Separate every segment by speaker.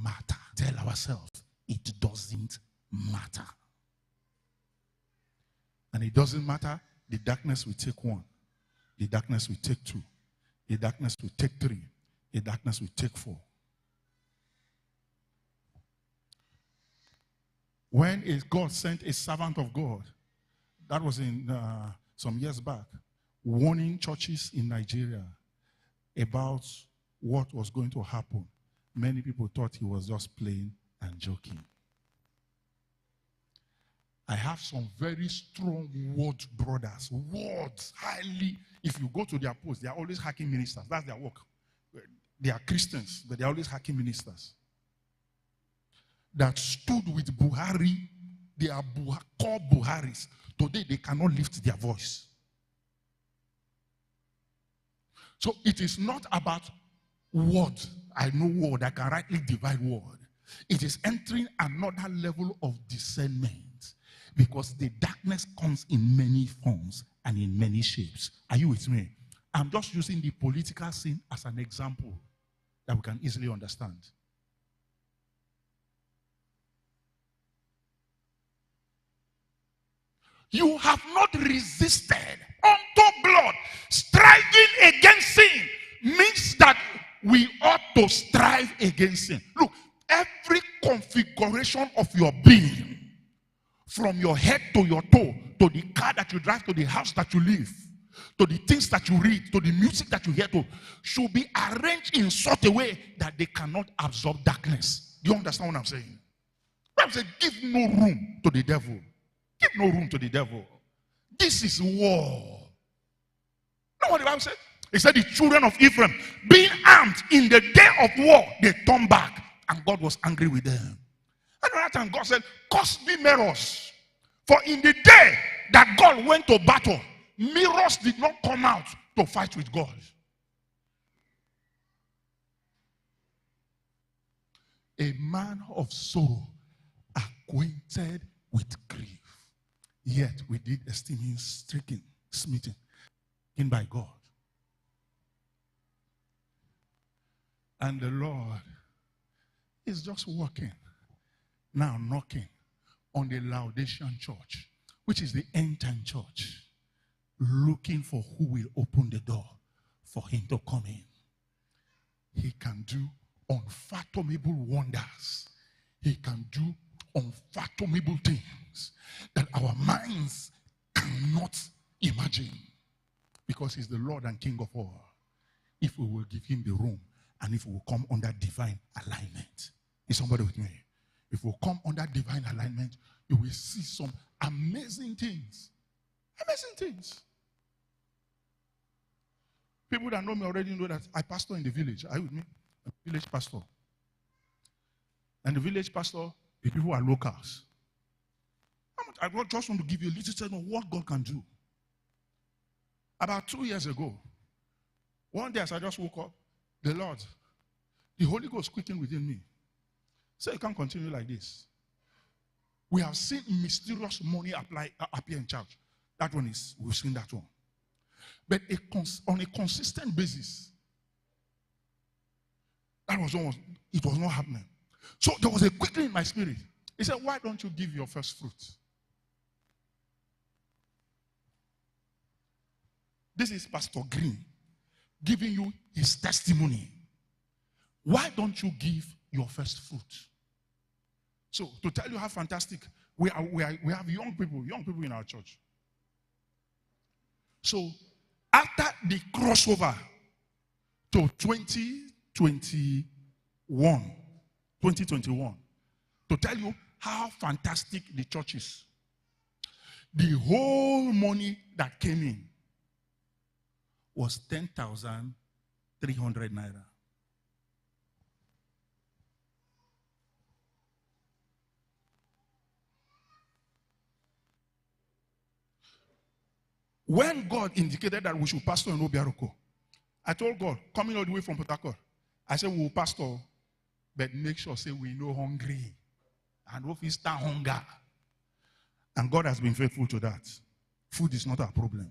Speaker 1: matter. Tell ourselves, it doesn't matter. And it doesn't matter, the darkness will take 1. The darkness will take 2. The darkness will take 3. The darkness will take 4. When God sent a servant of God, that was in some years back, warning churches in Nigeria about what was going to happen, many people thought he was just playing and joking. I have some very strong word brothers. Words, highly. If you go to their posts, they are always hacking ministers. That's their work. They are Christians, but they are always hacking ministers. That stood with Buhari. They are called Buharis. Today, they cannot lift their voice. So it is not about word. I know word. I can rightly divide word. It is entering another level of discernment. Because the darkness comes in many forms and in many shapes. Are you with me? I'm just using the political scene as an example that we can easily understand. You have not resisted unto blood. Striving against sin means that we ought to strive against sin. Look, every configuration of your being, from your head to your toe, to the car that you drive, to the house that you live, to the things that you read, to the music that you hear, to, should be arranged in such a way that they cannot absorb darkness. Do you understand what I'm saying? I'm saying, give no room to the devil. Give no room to the devil. This is war. You know what the Bible said? It said the children of Ephraim, being armed in the day of war, they turned back, and God was angry with them. Another time God said, cause me mirrors. For in the day that God went to battle, mirrors did not come out to fight with God. A man of sorrow, acquainted with grief. Yet we did esteem him stricken, smitten, in by God. And the Lord is just walking, now knocking on the Laodicean church, which is the end time church, looking for who will open the door for him to come in. He can do unfathomable wonders. He can do unfathomable things that our minds cannot imagine, because he's the Lord and King of all. If we will give him the room, and if we will come under divine alignment. Is somebody with me? If we will come under divine alignment, you will see some amazing things. Amazing things. People that know me already know that I pastor in the village. Are you with me? I'm a village pastor. And the village pastor, the people are locals. I just want to give you a little sense of what God can do. About 2 years ago, one day as I just woke up, the Lord, the Holy Ghost quickened within me. So you can't continue like this. We have seen mysterious money appear in church. That one is, we've seen that one. But on a consistent basis, that was almost, it was not happening. So there was a quickening in my spirit. He said, why don't you give your first fruit? This is Pastor Green giving you his testimony. Why don't you give your first fruit? So, to tell you how fantastic, we have young people in our church. So, after the crossover to 2021, to tell you how fantastic the church is, the whole money that came in was 10,300 naira. When God indicated that we should pastor in Obiaroko, I told God, coming all the way from Port Harcourt, I said, we will pastor, but make sure say we know hungry. And if we start hunger. And God has been faithful to that. Food is not our problem.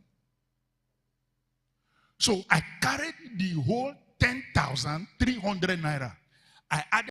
Speaker 1: So I carried the whole 10,300 naira. I added